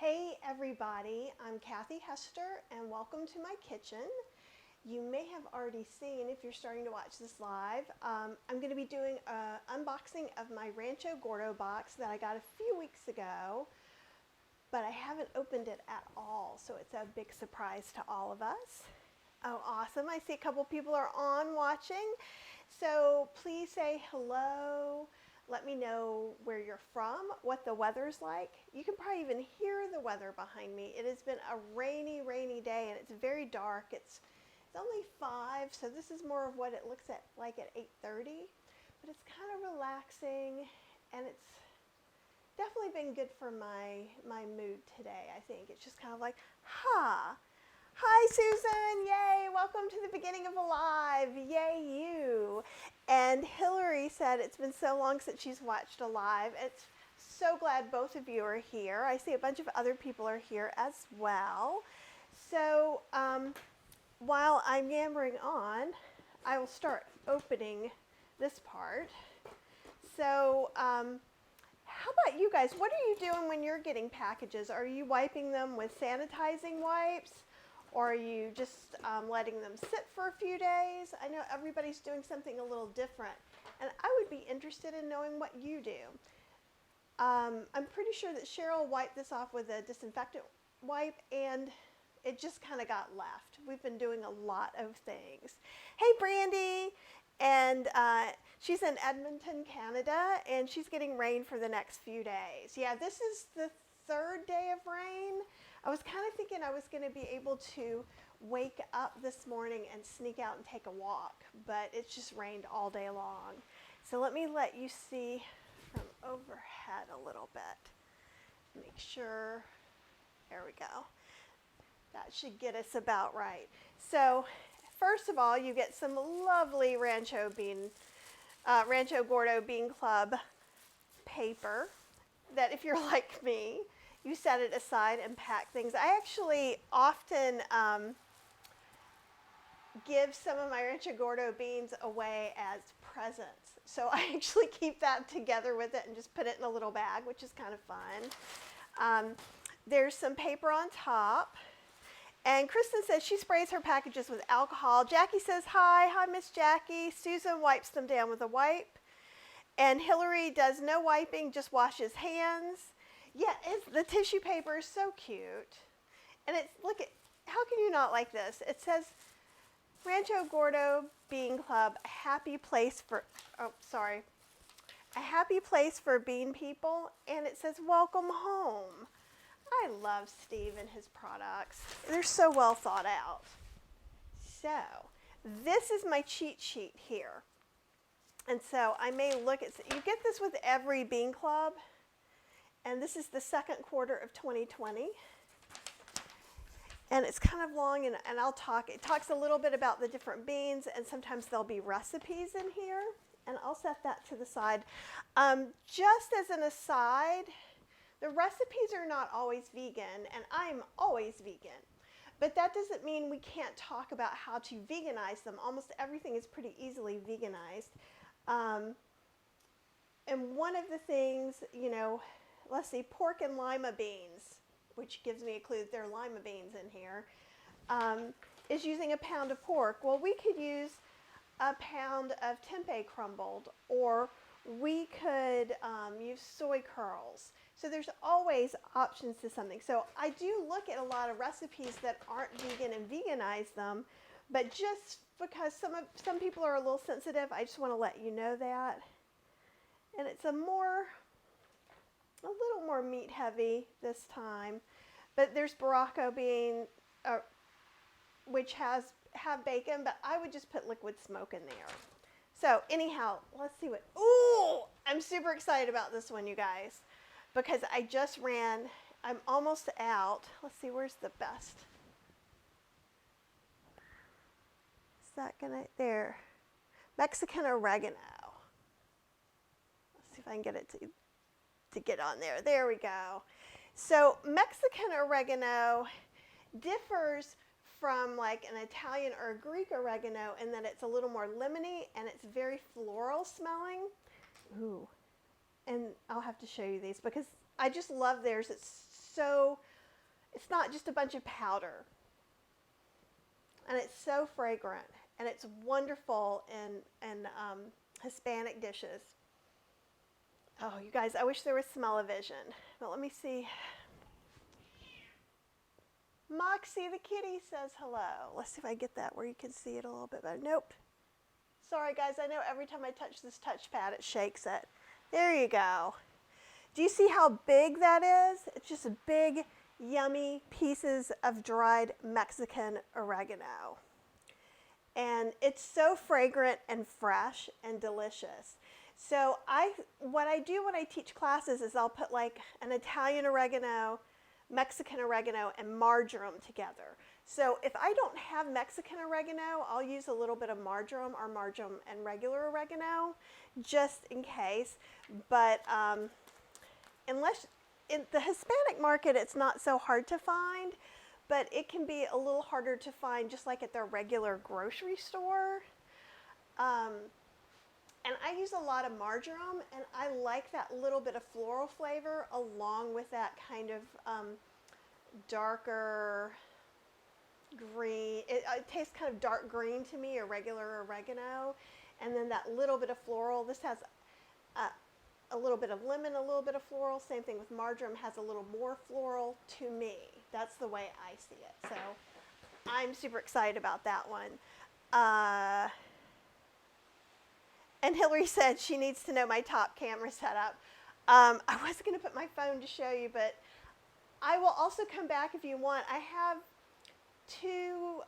Hey everybody, I'm Kathy Hester and welcome to my kitchen. You may have already seen, if you're starting to watch this live, I'm going to be doing an unboxing of my Rancho Gordo box that I got a few weeks ago, but I haven't opened it at all, so it's a big surprise to all of us. Oh, awesome. I see a couple people are on watching, so please say hello. Let me know where you're from, what the weather's like. You can probably even hear the weather behind me. It has been a rainy, rainy day and it's very dark. It's only 5, so this is more of what it looks like at 8:30. But it's kind of relaxing and it's definitely been good for my mood today, I think. It's just kind of like, Hi Susan, yay, welcome to the beginning of a live, yay you. And Hillary said it's been so long since she's watched a live. It's so glad both of you are here. I see a bunch of other people are here as well. So while I'm yammering on, I will start opening this part. So how about you guys? What are you doing when you're getting packages? Are you wiping them with sanitizing wipes? Or are you just letting them sit for a few days? I know everybody's doing something a little different, and I would be interested in knowing what you do. I'm pretty sure that Cheryl wiped this off with a disinfectant wipe, and it just kind of got left. We've been doing a lot of things. Hey, Brandy! And she's in Edmonton, Canada, and she's getting rain for the next few days. Yeah, this is the 3rd day of rain. I was kind of thinking I was going to be able to wake up this morning and sneak out and take a walk, but it's just rained all day long. So let me let you see from overhead a little bit. Make sure, there we go. That should get us about right. So first of all, you get some lovely Rancho Gordo Bean Club paper that, if you're like me, you set it aside and pack things. I actually often give some of my Rancho Gordo beans away as presents. So I actually keep that together with it and just put it in a little bag, which is kind of fun. There's some paper on top. And Kristen says she sprays her packages with alcohol. Jackie says hi Miss Jackie. Susan wipes them down with a wipe. And Hillary does no wiping, just washes hands. Yeah, the tissue paper is so cute. And it's, look at, how can you not like this? It says Rancho Gordo Bean Club, a happy place for, a happy place for bean people. And it says welcome home. I love Steve and his products. They're so well thought out. So this is my cheat sheet here. And so I may look at, you get this with every bean club. And this is the 2nd quarter of 2020. And it's kind of long, and it talks a little bit about the different beans, and sometimes there'll be recipes in here. And I'll set that to the side. Just as an aside, the recipes are not always vegan, and I'm always vegan. But that doesn't mean we can't talk about how to veganize them. Almost everything is pretty easily veganized. And one of the things, let's see, pork and lima beans, which gives me a clue that there are lima beans in here, is using a pound of pork. Well, we could use a pound of tempeh crumbled, or we could use soy curls. So there's always options to something. So I do look at a lot of recipes that aren't vegan and veganize them, but just because some people are a little sensitive, I just want to let you know that. And it's a little more meat heavy this time. But there's Baracco bean, which have bacon, but I would just put liquid smoke in there. So anyhow, let's see what, ooh, I'm super excited about this one, you guys, because I just ran, I'm almost out. Let's see, where's the best? Is that gonna, there, Mexican oregano. Let's see if I can get it to get on there. There we go. So Mexican oregano differs from like an Italian or a Greek oregano in that it's a little more lemony and it's very floral smelling. Ooh. And I'll have to show you these because I just love theirs. It's so It's not just a bunch of powder. And it's so fragrant, and it's wonderful in Hispanic dishes. Oh, you guys, I wish there was smell-o-vision, but let me see. Moxie the kitty says hello. Let's see if I get that where you can see it a little bit better. Nope. Sorry, guys, I know every time I touch this touchpad, it shakes it. There you go. Do you see how big that is? It's just big, yummy pieces of dried Mexican oregano. And it's so fragrant and fresh and delicious. So what I do when I teach classes is I'll put like an Italian oregano, Mexican oregano, and marjoram together. So if I don't have Mexican oregano, I'll use a little bit of marjoram or marjoram and regular oregano just in case. But unless in the Hispanic market, it's not so hard to find, but it can be a little harder to find just like at their regular grocery store. And I use a lot of marjoram, and I like that little bit of floral flavor along with that kind of darker green. It tastes kind of dark green to me, or regular oregano, and then that little bit of floral. This has a little bit of lemon, a little bit of floral. Same thing with marjoram, has a little more floral to me. That's the way I see it. So I'm super excited about that one. And Hillary said she needs to know my top camera setup. I was going to put my phone to show you, but I will also come back if you want. I have two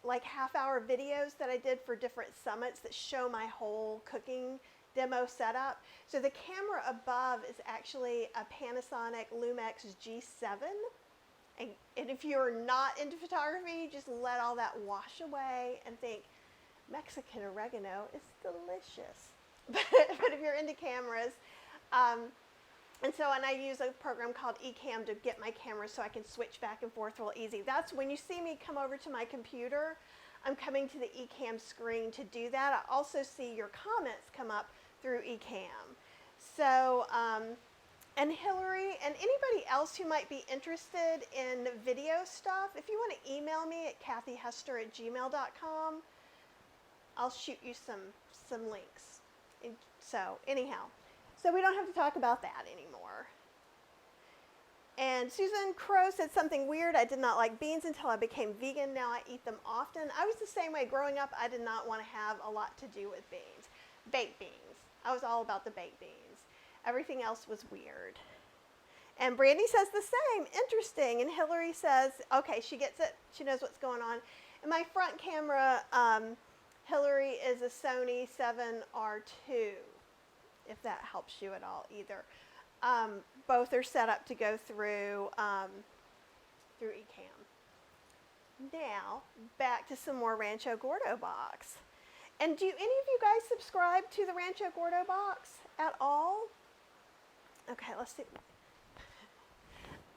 like half-hour videos that I did for different summits that show my whole cooking demo setup. So the camera above is actually a Panasonic Lumix G7. And if you're not into photography, just let all that wash away and think, Mexican oregano is delicious. But if you're into cameras, and I use a program called Ecamm to get my camera so I can switch back and forth real easy. That's when you see me come over to my computer, I'm coming to the Ecamm screen to do that. I also see your comments come up through Ecamm. So, and Hillary and anybody else who might be interested in video stuff, if you want to email me at kathyhester@gmail.com, I'll shoot you some links. So anyhow, so we don't have to talk about that anymore. And Susan Crow said something weird. I did not like beans until I became vegan. Now I eat them often. I was the same way growing up. I did not want to have a lot to do with beans. Baked beans. I was all about the baked beans. Everything else was weird. And Brandy says the same. Interesting. And Hillary says, okay, she gets it. She knows what's going on. And my front camera, Hillary, is a Sony 7R2, if that helps you at all either. Both are set up to go through Ecamm. Now, back to some more Rancho Gordo box. And do any of you guys subscribe to the Rancho Gordo box at all? Okay, let's see.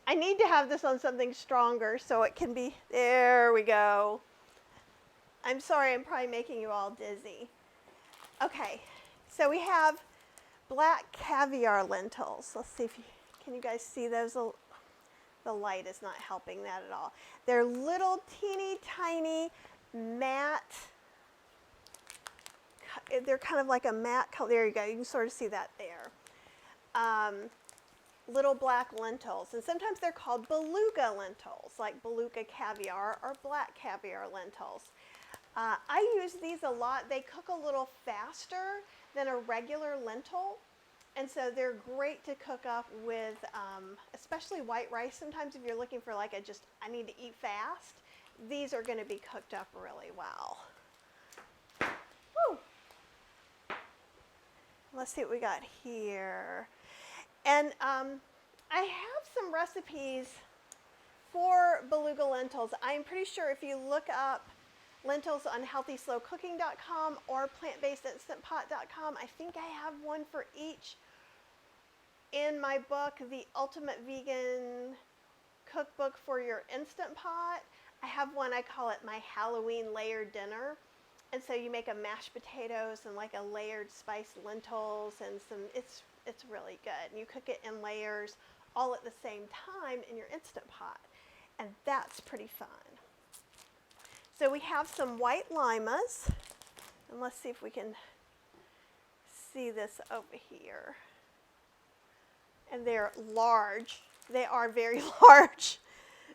I need to have this on something stronger so it can be, there we go. I'm sorry, I'm probably making you all dizzy. Okay, so we have black caviar lentils. Let's see if can you guys see those? The light is not helping that at all. They're little teeny tiny matte, they're kind of like a matte color. There you go, you can sort of see that there. Little black lentils, and sometimes they're called beluga lentils, like beluga caviar or black caviar lentils. I use these a lot. They cook a little faster than a regular lentil, and so they're great to cook up with, especially white rice. Sometimes if you're looking for like I need to eat fast, these are going to be cooked up really well. Woo. Let's see what we got here. And I have some recipes for beluga lentils. I'm pretty sure if you look up lentils on healthyslowcooking.com or plantbasedinstantpot.com, I think I have one for each in my book, The Ultimate Vegan Cookbook for Your Instant Pot. I have one, I call it my Halloween layered dinner. And so you make a mashed potatoes and like a layered spiced lentils and it's really good. And you cook it in layers all at the same time in your Instant Pot. and that's pretty fun. So we have some white limas, and let's see if we can see this over here. And they're large. They are very large.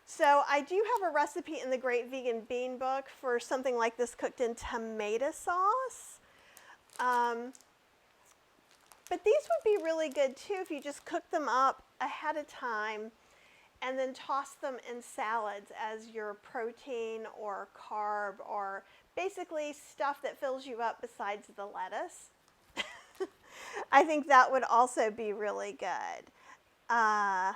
So I do have a recipe in the Great Vegan Bean Book for something like this cooked in tomato sauce. But these would be really good too if you just cook them up ahead of time and then toss them in salads as your protein or carb, or basically stuff that fills you up besides the lettuce. I think that would also be really good. And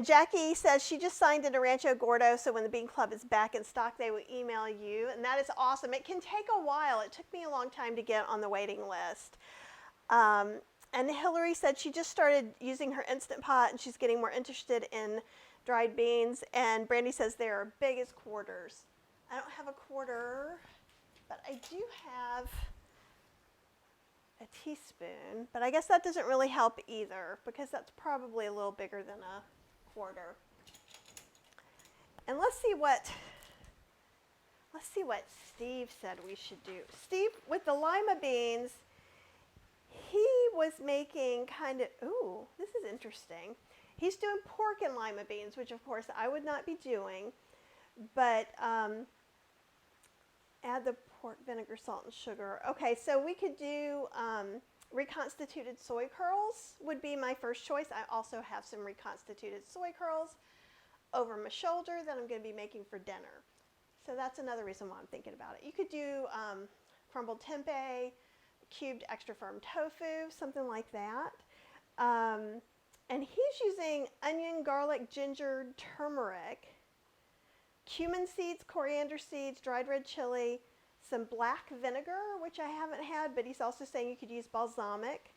Jackie says she just signed into Rancho Gordo, so when the Bean Club is back in stock, they will email you, and that is awesome. It can take a while. It took me a long time to get on the waiting list. And Hillary said she just started using her Instant Pot, and she's getting more interested in dried beans. And Brandy says they are big as quarters. I don't have a quarter, but I do have a teaspoon. But I guess that doesn't really help either, because that's probably a little bigger than a quarter. And let's see what Steve said we should do. Steve, with the lima beans, he was making kind of, ooh, this is interesting. He's doing pork and lima beans, which of course I would not be doing, but add the pork, vinegar, salt, and sugar. Okay, so we could do reconstituted soy curls would be my first choice. I also have some reconstituted soy curls over my shoulder that I'm going to be making for dinner. So that's another reason why I'm thinking about it. You could do crumbled tempeh, cubed extra firm tofu, something like that. And he's using onion, garlic, ginger, turmeric, cumin seeds, coriander seeds, dried red chili, some black vinegar, which I haven't had, but he's also saying you could use balsamic,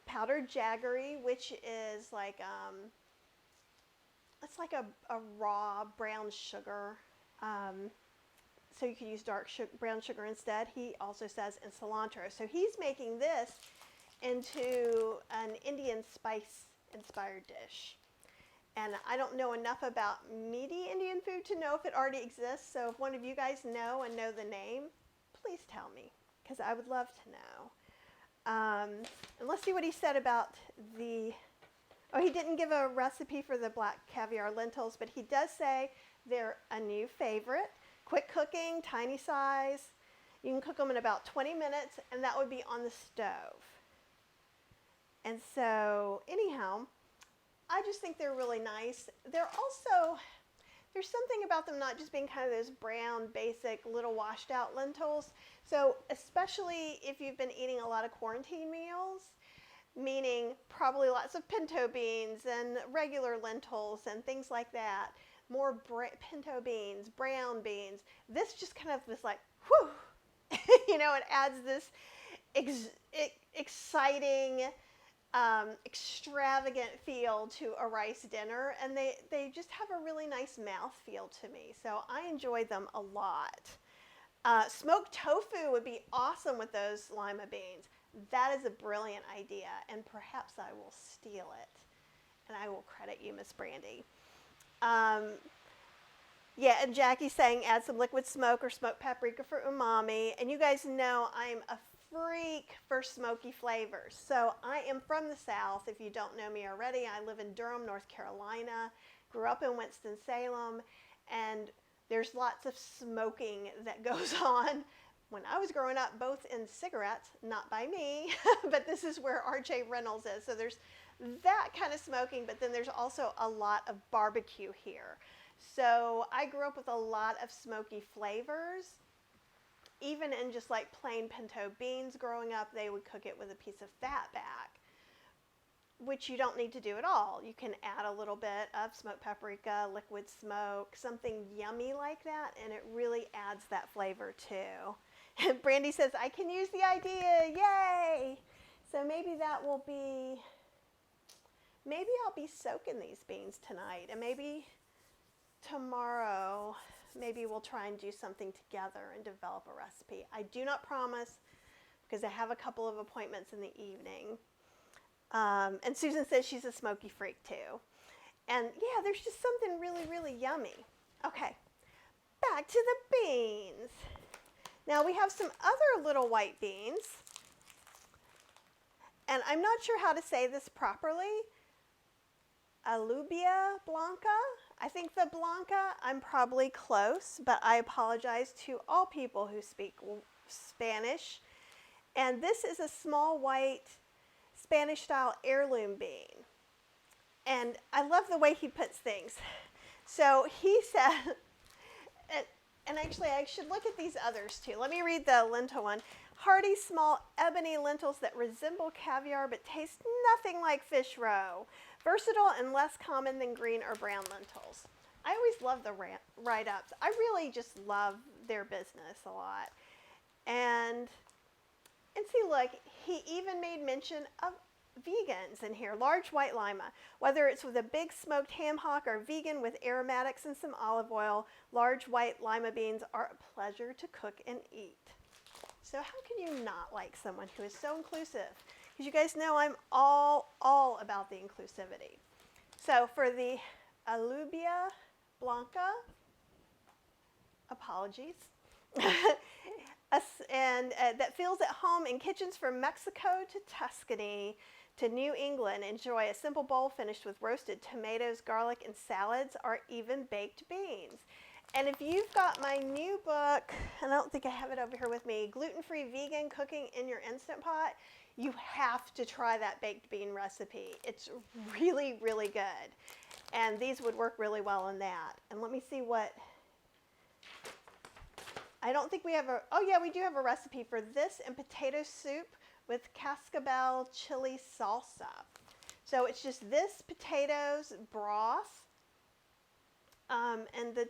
powdered jaggery, which is like, it's like a raw brown sugar. So you could use brown sugar instead. He also says, and cilantro. So he's making this into an Indian spice-inspired dish. And I don't know enough about meaty Indian food to know if it already exists. So if one of you guys know and know the name, please tell me, because I would love to know. And let's see what he said about the, oh, he didn't give a recipe for the black caviar lentils, but he does say they're a new favorite. Quick cooking, tiny size. You can cook them in about 20 minutes, and that would be on the stove. And so, anyhow, I just think they're really nice. They're also, there's something about them not just being kind of those brown, basic, little washed out lentils. So especially if you've been eating a lot of quarantine meals, meaning probably lots of pinto beans and regular lentils and things like that, more pinto beans, brown beans, this just kind of this like, whew, you know, it adds this exciting, extravagant feel to a rice dinner, and they just have a really nice mouth feel to me. So I enjoy them a lot. Smoked tofu would be awesome with those lima beans. That is a brilliant idea, and perhaps I will steal it, and I will credit you, Miss Brandy. Yeah, and Jackie's saying add some liquid smoke or smoked paprika for umami, and you guys know I'm a freak for smoky flavors. So I am from the South. If you don't know me already, I live in Durham, North Carolina, grew up in Winston-Salem, and there's lots of smoking that goes on. When I was growing up, both in cigarettes, not by me, but this is where R.J. Reynolds is. So there's that kind of smoking, but then there's also a lot of barbecue here. So I grew up with a lot of smoky flavors. Even in just like plain pinto beans growing up, they would cook it with a piece of fat back, which you don't need to do at all. You can add a little bit of smoked paprika, liquid smoke, something yummy like that, and it really adds that flavor too. And Brandy says, I can use the idea, yay! So maybe that will be, maybe I'll be soaking these beans tonight, and maybe tomorrow, maybe we'll try and do something together and develop a recipe. I do not promise, because I have a couple of appointments in the evening. And Susan says she's a smoky freak too. And yeah, there's just something really, really yummy. Okay, back to the beans. Now we have some other little white beans. And I'm not sure how to say this properly. Alubia blanca. I think the blanca, I'm probably close, but I apologize to all people who speak Spanish. And this is a small white Spanish style heirloom bean. And I love the way he puts things. So he said, and actually I should look at these others too. Let me read the lentil one. Hearty, small, ebony lentils that resemble caviar but taste nothing like fish roe. Versatile and less common than green or brown lentils. I always love the write-ups. I really just love their business a lot. And see, look, he even made mention of vegans in here. Large white lima. Whether it's with a big smoked ham hock or vegan with aromatics and some olive oil, large white lima beans are a pleasure to cook and eat. So how can you not like someone who is so inclusive? Because you guys know I'm all about the inclusivity. So for the Alubia blanca, apologies, and that feels at home in kitchens from Mexico to Tuscany to New England. Enjoy a simple bowl finished with roasted tomatoes, garlic, and salads, or even baked beans. And if you've got my new book, and I don't think I have it over here with me, Gluten-Free Vegan Cooking in Your Instant Pot, you have to try that baked bean recipe. It's really, really good. And these would work really well in that. And let me see what, I don't think we have a, oh yeah, we do have a recipe for this and potato soup with cascabel chili salsa. So it's just this, potatoes, broth, and the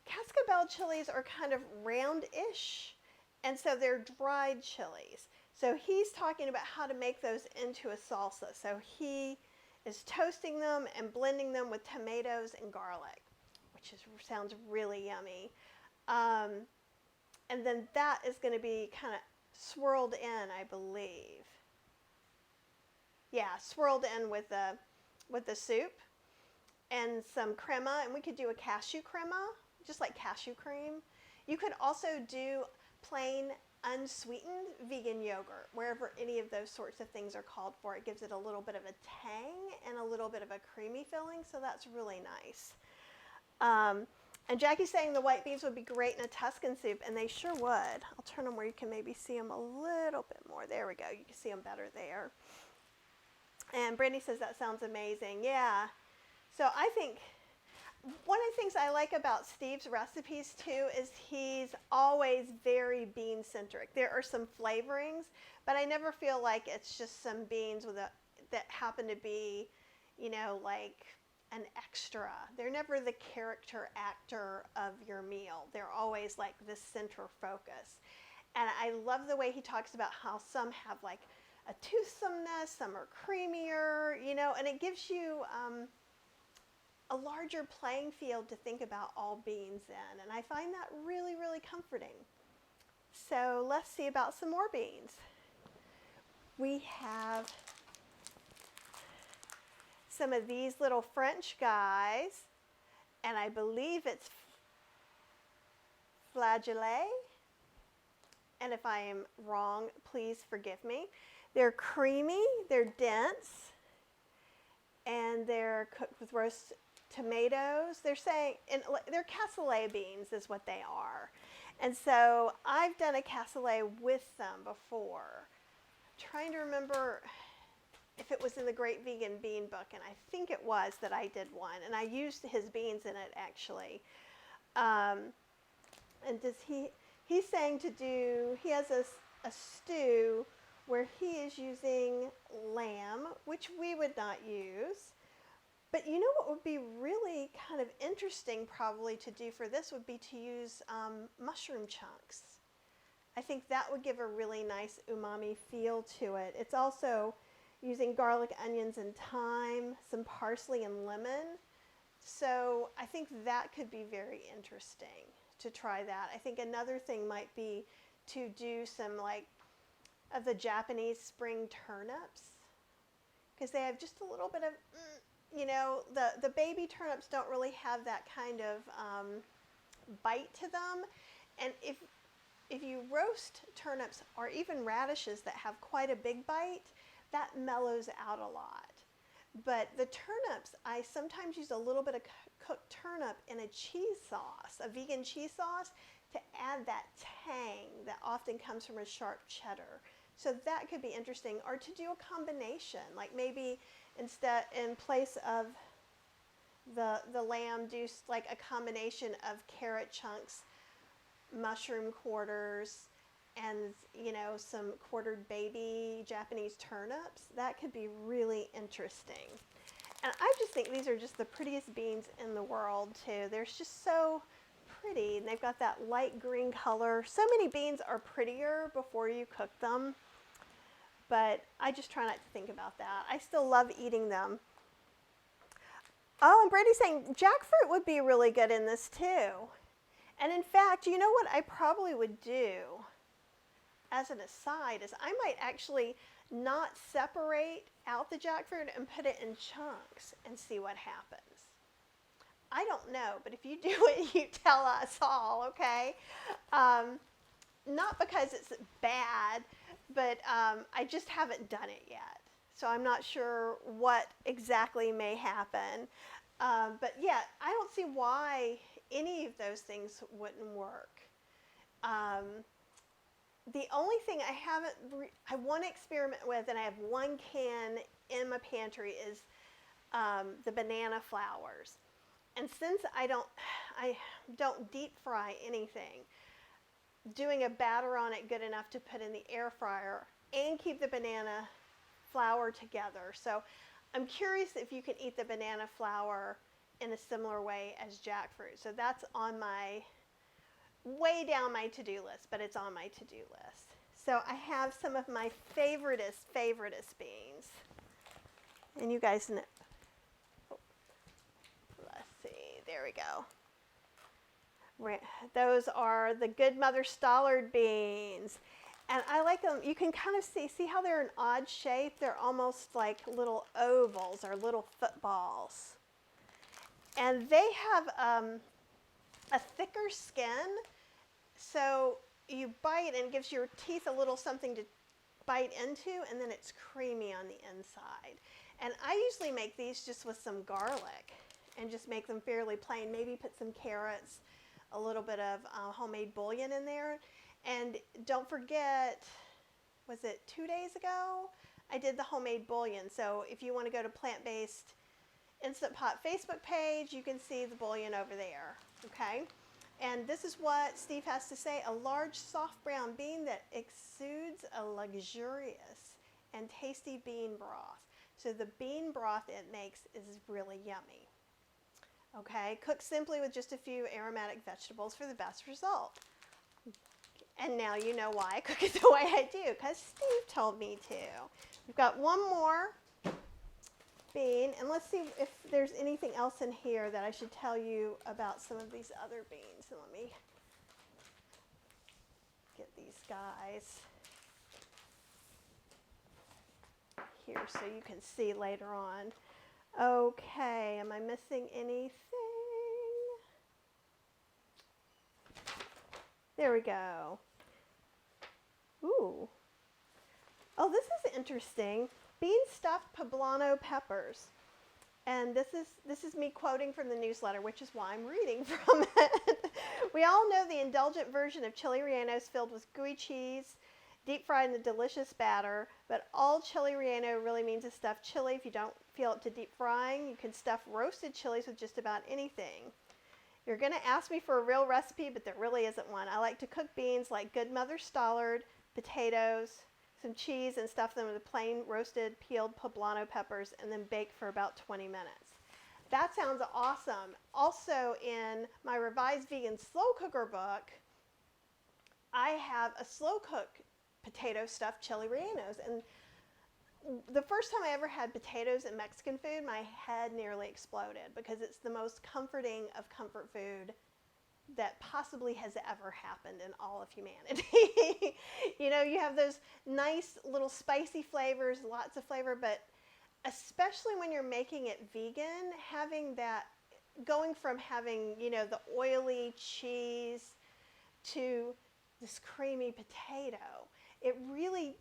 cascabel chilies are kind of round-ish, and so they're dried chilies. So he's talking about how to make those into a salsa. So he is toasting them and blending them with tomatoes and garlic, which sounds really yummy. And then that is going to be kind of swirled in, I believe. Yeah, swirled in with the soup and some crema, and we could do a cashew crema, just like cashew cream. You could also do plain unsweetened vegan yogurt, wherever any of those sorts of things are called for. It gives it a little bit of a tang and a little bit of a creamy filling, so that's really nice. And Jackie's saying the white beans would be great in a Tuscan soup, and they sure would. I'll turn them where you can maybe see them a little bit more. There we go. You can see them better there. And Brittany says that sounds amazing. Yeah. So I think one of the things I like about Steve's recipes too is he's always very bean centric. There are some flavorings, but I never feel like it's just some beans that happen to be, you know, like an extra. They're never the character actor of your meal. They're always like the center focus. And I love the way he talks about how some have like a toothsomeness, some are creamier, you know, and it gives you a larger playing field to think about all beans in, and I find that really, really comforting. So let's see about some more beans. We have some of these little French guys, and I believe it's Flagella, and if I am wrong, please forgive me. They're creamy, they're dense, and they're cooked with roast tomatoes. They're saying, and they're cassoulet beans is what they are. And so I've done a cassoulet with them before. I'm trying to remember if it was in the Great Vegan Bean book, and I think it was that I did one, and I used his beans in it actually. And he's saying to do, he has a stew where he is using lamb, which we would not use. But you know what would be really kind of interesting probably to do for this would be to use mushroom chunks. I think that would give a really nice umami feel to it. It's also using garlic, onions, and thyme, some parsley and lemon. So I think that could be very interesting to try that. I think another thing might be to do some like of the Japanese spring turnips, because they have just a little bit of, you know, the baby turnips don't really have that kind of bite to them. And if you roast turnips or even radishes that have quite a big bite, that mellows out a lot. But the turnips, I sometimes use a little bit of cooked turnip in a cheese sauce, a vegan cheese sauce, to add that tang that often comes from a sharp cheddar. So that could be interesting. Or to do a combination, like maybe instead, in place of the lamb, do like a combination of carrot chunks, mushroom quarters, and, you know, some quartered baby Japanese turnips. That could be really interesting. And I just think these are just the prettiest beans in the world too. They're just so pretty, and they've got that light green color. So many beans are prettier before you cook them, but I just try not to think about that. I still love eating them. Oh, and Brady's saying jackfruit would be really good in this too. And in fact, you know what I probably would do as an aside is I might actually not separate out the jackfruit and put it in chunks and see what happens. I don't know, but if you do it, you tell us all, okay? Not because it's bad, but I just haven't done it yet. So I'm not sure what exactly may happen. But yeah, I don't see why any of those things wouldn't work. The only thing I want to experiment with, and I have one can in my pantry, is the banana flowers. And since I don't deep fry anything, doing a batter on it good enough to put in the air fryer and keep the banana flour together. So I'm curious if you can eat the banana flour in a similar way as jackfruit. So that's on my way down my to-do list, but it's on my to-do list. So I have some of my favoriteest beans. And you guys know, let's see, there we go. Those are the good Mother Stallard beans. And I like them. You can kind of see how they're an odd shape. They're almost like little ovals or little footballs. And they have a thicker skin. So you bite and it gives your teeth a little something to bite into, and then it's creamy on the inside. And I usually make these just with some garlic and just make them fairly plain. Maybe put some carrots, a little bit of homemade bouillon in there. And don't forget, was it 2 days ago? I did the homemade bouillon. So if you want to go to Plant-Based Instant Pot Facebook page, you can see the bouillon over there, okay? And this is what Steve has to say: a large soft brown bean that exudes a luxurious and tasty bean broth. So the bean broth it makes is really yummy. Okay, cook simply with just a few aromatic vegetables for the best result. And now you know why I cook it the way I do, because Steve told me to. We've got one more bean, and let's see if there's anything else in here that I should tell you about some of these other beans. So let me get these guys here so you can see later on. Okay, am I missing anything? There we go. Ooh. Oh, this is interesting. Bean stuffed poblano peppers. And this is me quoting from the newsletter, which is why I'm reading from it. We all know the indulgent version of chili rellenos filled with gooey cheese, deep fried in a delicious batter, but all chili relleno really means is stuffed chili. If you don't feel up to deep frying, you can stuff roasted chilies with just about anything. You're going to ask me for a real recipe, but there really isn't one. I like to cook beans like good Mother Stallard, potatoes, some cheese, and stuff them with plain roasted peeled poblano peppers, and then bake for about 20 minutes. That sounds awesome. Also, in my revised vegan slow cooker book, I have a slow cook potato stuffed chili rellenos. And the first time I ever had potatoes in Mexican food, my head nearly exploded, because it's the most comforting of comfort food that possibly has ever happened in all of humanity. You know, you have those nice little spicy flavors, lots of flavor, but especially when you're making it vegan, having that, going from having, you know, the oily cheese to this creamy potato, it really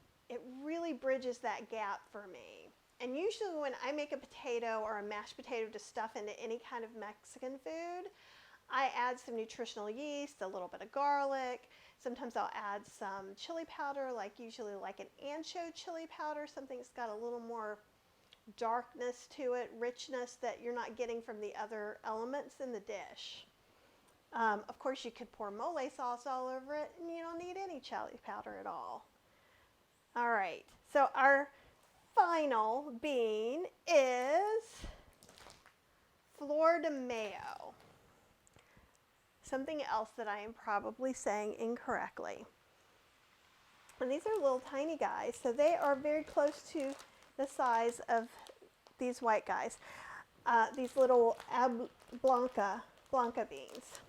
bridges that gap for me. And usually when I make a potato or a mashed potato to stuff into any kind of Mexican food, I add some nutritional yeast, a little bit of garlic. Sometimes I'll add some chili powder, like usually like an ancho chili powder, something that's got a little more darkness to it, richness that you're not getting from the other elements in the dish. Of course, you could pour mole sauce all over it, and you don't need any chili powder at all. All right, so our final bean is Flor de Mayo. Something else that I am probably saying incorrectly. And these are little tiny guys, so they are very close to the size of these white guys. These little blanca beans.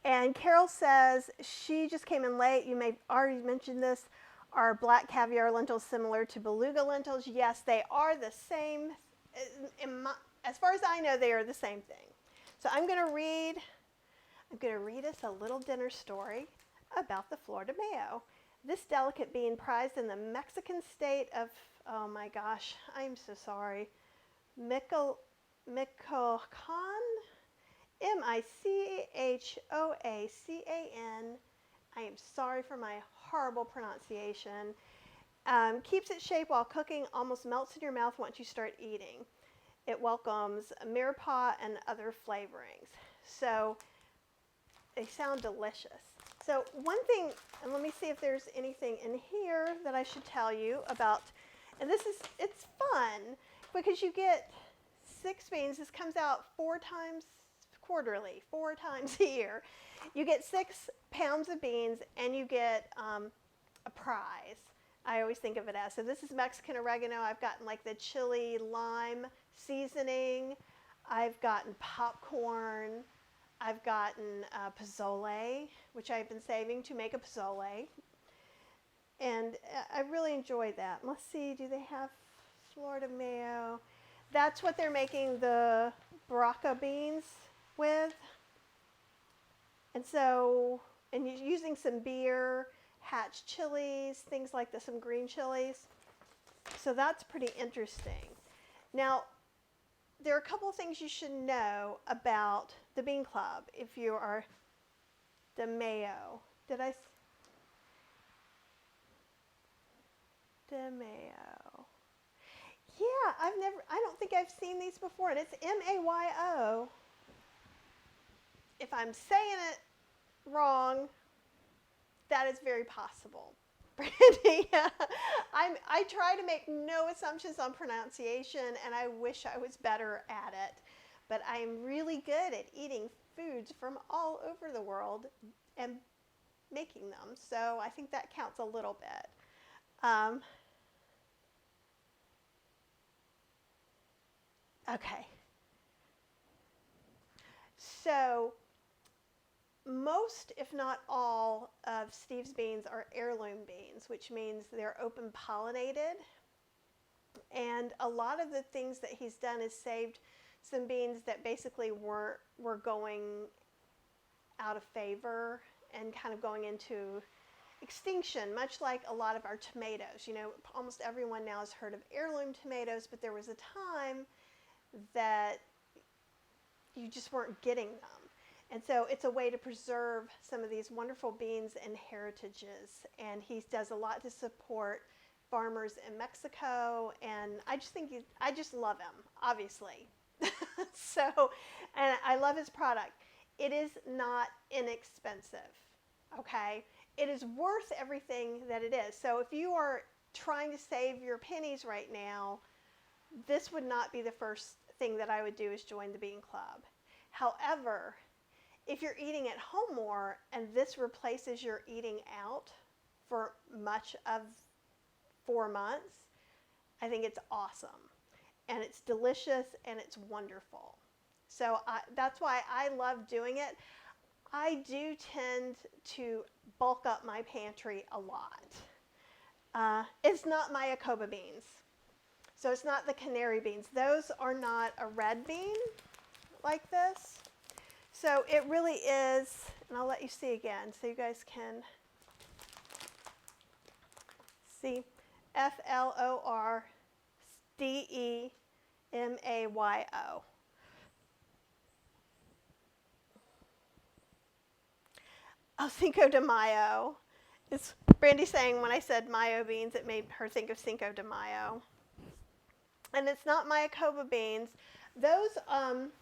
And Carol says she just came in late. You may already mentioned this. Are black caviar lentils similar to beluga lentils? Yes, they are the same. As far as I know, they are the same thing. So I'm going to read us a little dinner story about the Flor de Mayo. This delicate bean prized in the Mexican state of, oh my gosh, I'm so sorry, Michoacan, Michoacan. I am sorry for my horrible pronunciation. Keeps its shape while cooking, almost melts in your mouth once you start eating. It welcomes mirepoix and other flavorings. So they sound delicious. So one thing, and let me see if there's anything in here that I should tell you about. And it's fun because you get 6 beans. This comes out 4 times quarterly, 4 times a year. You get 6 pounds of beans and you get a prize. I always think of it as. So this is Mexican oregano. I've gotten like the chili lime seasoning. I've gotten popcorn. I've gotten pozole, which I've been saving to make a pozole. And I really enjoyed that. Let's see, do they have Flor de Mayo? That's what they're making the blanca beans with. And so, and you're using some beer, hatch chilies, things like this, some green chilies. So that's pretty interesting. Now, there are a couple of things you should know about the Bean Club if you are de Mayo. De Mayo. Yeah, I don't think I've seen these before, and it's M-A-Y-O. If I'm saying it wrong, that is very possible. Brandy, I try to make no assumptions on pronunciation, and I wish I was better at it. But I am really good at eating foods from all over the world and making them. So I think that counts a little bit. Okay. So most, if not all, of Steve's beans are heirloom beans, which means they're open pollinated. And a lot of the things that he's done is saved some beans that basically were going out of favor and kind of going into extinction, much like a lot of our tomatoes. You know, almost everyone now has heard of heirloom tomatoes, but there was a time that you just weren't getting them. And so it's a way to preserve some of these wonderful beans and heritages. And he does a lot to support farmers in Mexico. And I just love him, obviously. So, and I love his product. It is not inexpensive, okay? It is worth everything that it is. So if you are trying to save your pennies right now, this would not be the first thing that I would do is join the Bean Club. However, if you're eating at home more and this replaces your eating out for much of 4 months, I think it's awesome. And it's delicious and it's wonderful. So that's why I love doing it. I do tend to bulk up my pantry a lot. It's not Mayacoba beans. So it's not the canary beans. Those are not a red bean like this. So it really is, and I'll let you see again so you guys can see, Flordemayo. Oh, Cinco de Mayo. It's Brandy saying when I said Mayo beans, it made her think of Cinco de Mayo. And it's not Mayacoba beans. Those aren't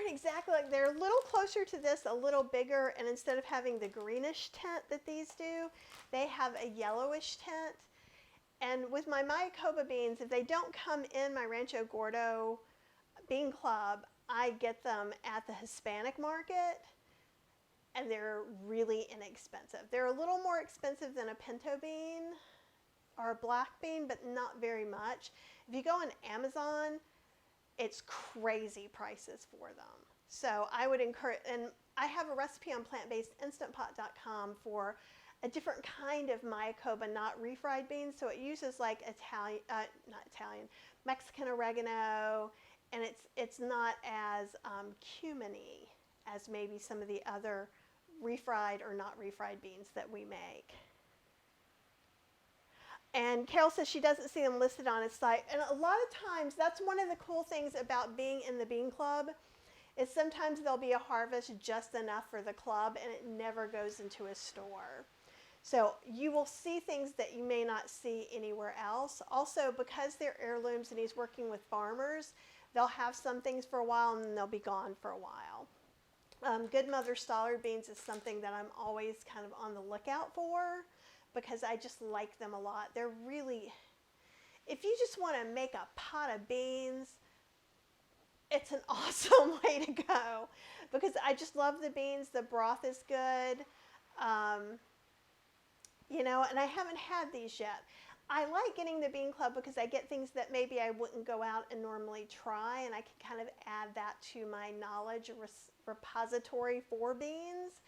exactly like, they're a little closer to this, a little bigger, and instead of having the greenish tint that these do, they have a yellowish tint. And with my Mayacoba beans, if they don't come in my Rancho Gordo bean club, I get them at the Hispanic market, and they're really inexpensive. They're a little more expensive than a pinto bean or a black bean, but not very much. If you go on Amazon, it's crazy prices for them. So I would encourage, and I have a recipe on plantbasedinstantpot.com for a different kind of Mayacoba, not refried beans. So it uses like Mexican oregano, and it's not as cuminy as maybe some of the other refried or not refried beans that we make. And Carol says she doesn't see them listed on his site. And a lot of times, that's one of the cool things about being in the bean club, is sometimes there'll be a harvest just enough for the club, and it never goes into a store. So you will see things that you may not see anywhere else. Also, because they're heirlooms and he's working with farmers, they'll have some things for a while and then they'll be gone for a while. Good Mother Stallard beans is something that I'm always kind of on the lookout for, because I just like them a lot. They're really, if you just want to make a pot of beans, it's an awesome way to go, because I just love the beans. The broth is good, you know, and I haven't had these yet. I like getting the bean club because I get things that maybe I wouldn't go out and normally try, and I can kind of add that to my knowledge repository for beans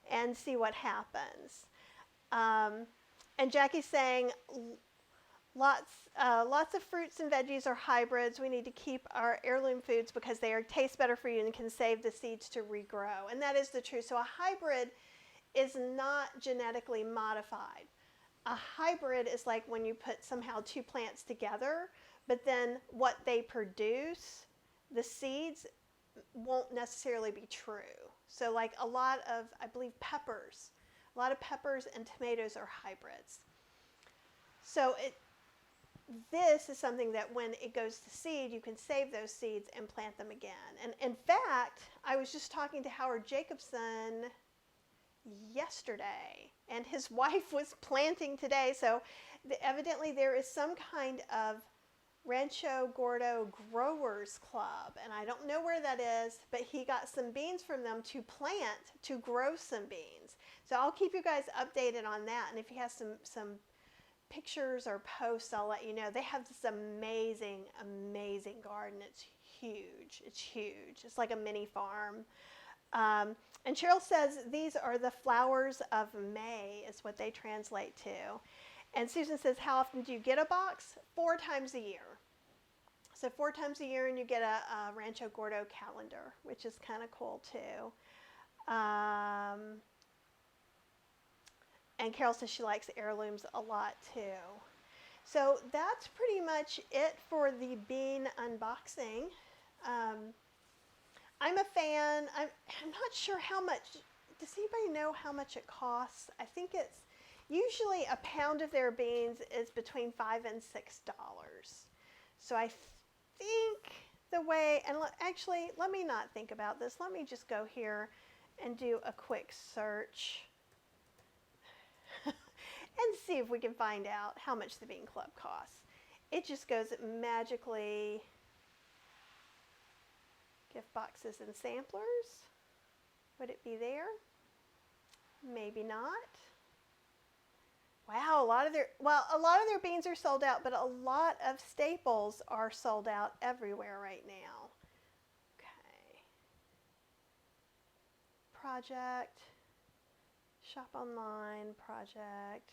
and see what happens. And Jackie's saying lots of fruits and veggies are hybrids. We need to keep our heirloom foods because they taste better for you and can save the seeds to regrow. And that is the truth. So a hybrid is not genetically modified. A hybrid is like when you put somehow two plants together, but then what they produce, the seeds, won't necessarily be true. So like a lot of, I believe, peppers. A lot of peppers and tomatoes are hybrids. So this is something that when it goes to seed, you can save those seeds and plant them again. And in fact, I was just talking to Howard Jacobson yesterday, and his wife was planting today. So evidently there is some kind of Rancho Gordo Growers Club, and I don't know where that is, but he got some beans from them to plant, to grow some beans. So I'll keep you guys updated on that, and if he has some pictures or posts, I'll let you know. They have this amazing, amazing garden. It's huge. It's huge. It's like a mini farm. And Cheryl says these are the flowers of May is what they translate to. And Susan says, how often do you get a box? 4 times a year. So 4 times a year, and you get a Rancho Gordo calendar, which is kind of cool too. And Carol says she likes heirlooms a lot too. So that's pretty much it for the bean unboxing. I'm a fan. I'm not sure how much. Does anybody know how much it costs? I think it's usually a pound of their beans is between $5 and $6. So I think the way, and actually, let me not think about this. Let me just go here and do a quick search and see if we can find out how much the bean club costs. It just goes magically. Gift boxes and samplers. Would it be there? Maybe not. Wow, a lot of their beans are sold out, but a lot of staples are sold out everywhere right now. Okay. Project, shop online, project.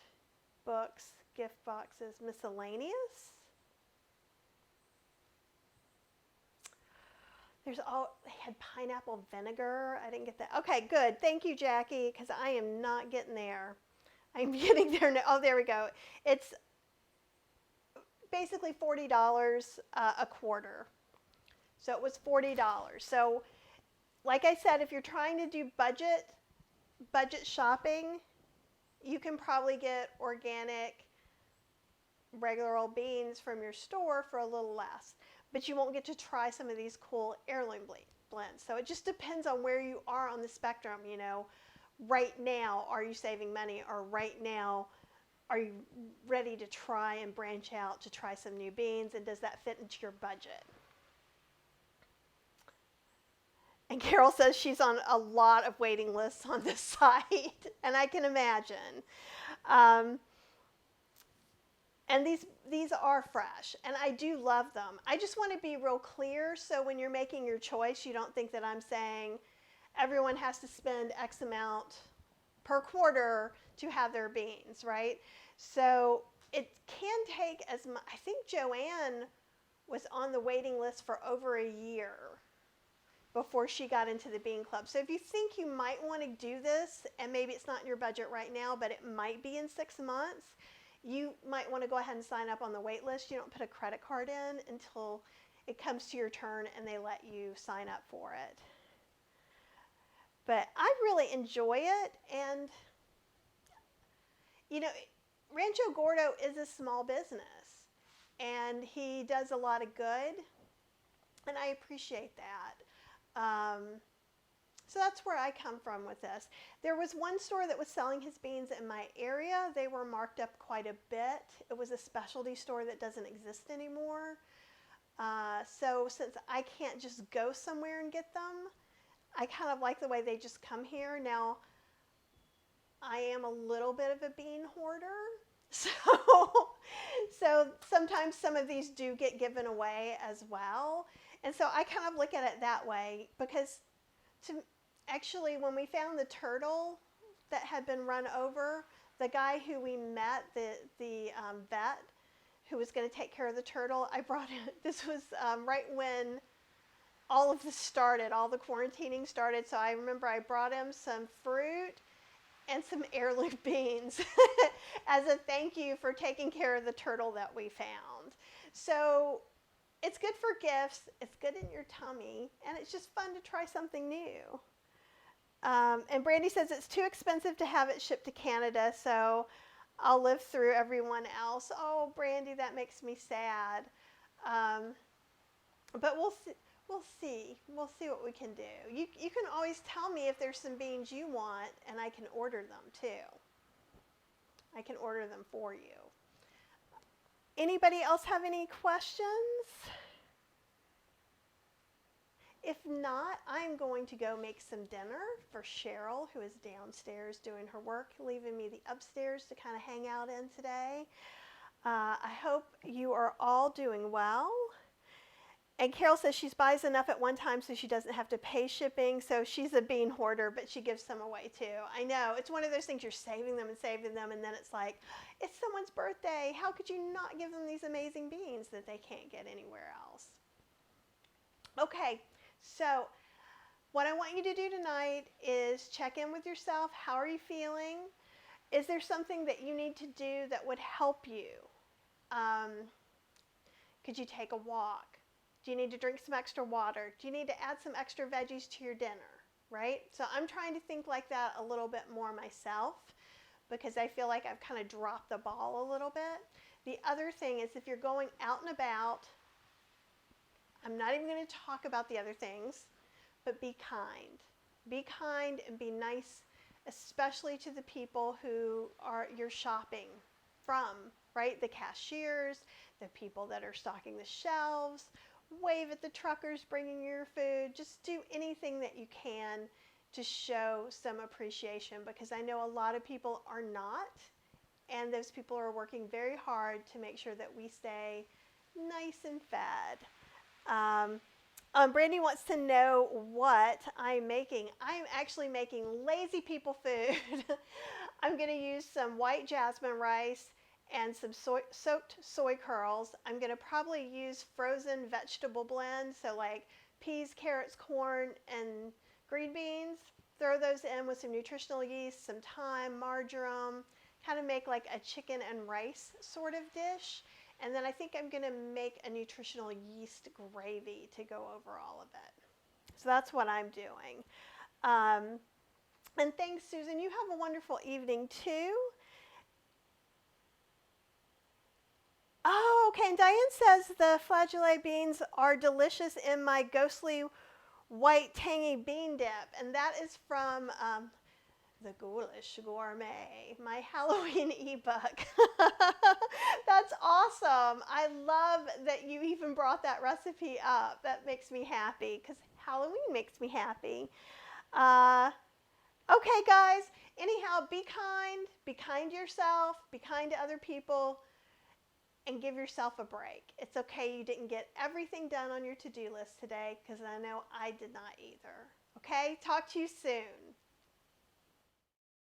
books, gift boxes, miscellaneous. They had pineapple vinegar. I didn't get that. Okay, good. Thank you, Jackie, because I am not getting there. I'm getting there now. Oh, there we go. It's basically $40 a quarter. So it was $40. So like I said, if you're trying to do budget shopping, you can probably get organic, regular old beans from your store for a little less. But you won't get to try some of these cool heirloom blends. So it just depends on where you are on the spectrum, you know. Right now, are you saving money? Or right now, are you ready to try and branch out to try some new beans? And does that fit into your budget? And Carol says she's on a lot of waiting lists on this site, and I can imagine. And these are fresh, and I do love them. I just want to be real clear, so when you're making your choice, you don't think that I'm saying everyone has to spend X amount per quarter to have their beans, right? So it can take as much. I think Joanne was on the waiting list for over a year before she got into the bean club. So if you think you might want to do this, and maybe it's not in your budget right now, but it might be in 6 months, you might want to go ahead and sign up on the wait list. You don't put a credit card in until it comes to your turn and they let you sign up for it. But I really enjoy it, and you know, Rancho Gordo is a small business, and he does a lot of good, and I appreciate that. So that's where I come from with this. There was one store that was selling his beans in my area. They were marked up quite a bit. It was a specialty store that doesn't exist anymore. So since I can't just go somewhere and get them, I kind of like the way they just come here. Now, I am a little bit of a bean hoarder. So sometimes some of these do get given away as well. And so I kind of look at it that way, because actually when we found the turtle that had been run over, the guy who we met, the vet who was going to take care of the turtle, I brought him, this was right when all of this started, all the quarantining started. So I remember I brought him some fruit and some heirloom beans as a thank you for taking care of the turtle that we found. So it's good for gifts, it's good in your tummy, and it's just fun to try something new. And Brandy says it's too expensive to have it shipped to Canada, so I'll live through everyone else. Oh, Brandy, that makes me sad. But we'll see. We'll see what we can do. You can always tell me if there's some beans you want, and I can order them too. I can order them for you. Anybody else have any questions? If not, I'm going to go make some dinner for Cheryl, who is downstairs doing her work, leaving me the upstairs to kind of hang out in today. I hope you are all doing well. And Carol says she buys enough at one time so she doesn't have to pay shipping. So she's a bean hoarder, but she gives some away too. I know, it's one of those things, you're saving them, and then it's like, it's someone's birthday. How could you not give them these amazing beans that they can't get anywhere else? Okay, so what I want you to do tonight is check in with yourself. How are you feeling? Is there something that you need to do that would help you? Could you take a walk? Do you need to drink some extra water? Do you need to add some extra veggies to your dinner, right? So I'm trying to think like that a little bit more myself, because I feel like I've kind of dropped the ball a little bit. The other thing is, if you're going out and about, I'm not even going to talk about the other things, but be kind. Be kind and be nice, especially to the people who you're shopping from, right? The cashiers, the people that are stocking the shelves. Wave at the truckers bringing your food. Just do anything that you can to show some appreciation, because I know a lot of people are not, and those people are working very hard to make sure that we stay nice and fed. Brandy wants to know what I'm making. I'm actually making lazy people food. I'm going to use some white jasmine rice and some soaked soy curls. I'm going to probably use frozen vegetable blend, so like peas, carrots, corn, and green beans. Throw those in with some nutritional yeast, some thyme, marjoram, kind of make like a chicken and rice sort of dish. And then I think I'm going to make a nutritional yeast gravy to go over all of it. So that's what I'm doing. And thanks, Susan. You have a wonderful evening too. Oh, okay. And Diane says the flageolet beans are delicious in my ghostly white tangy bean dip. And that is from The Ghoulish Gourmet, my Halloween ebook. That's awesome. I love that you even brought that recipe up. That makes me happy because Halloween makes me happy. Okay, guys. Anyhow, be kind to yourself, be kind to other people, and give yourself a break. It's okay you didn't get everything done on your to-do list today, because I know I did not either. Okay? Talk to you soon.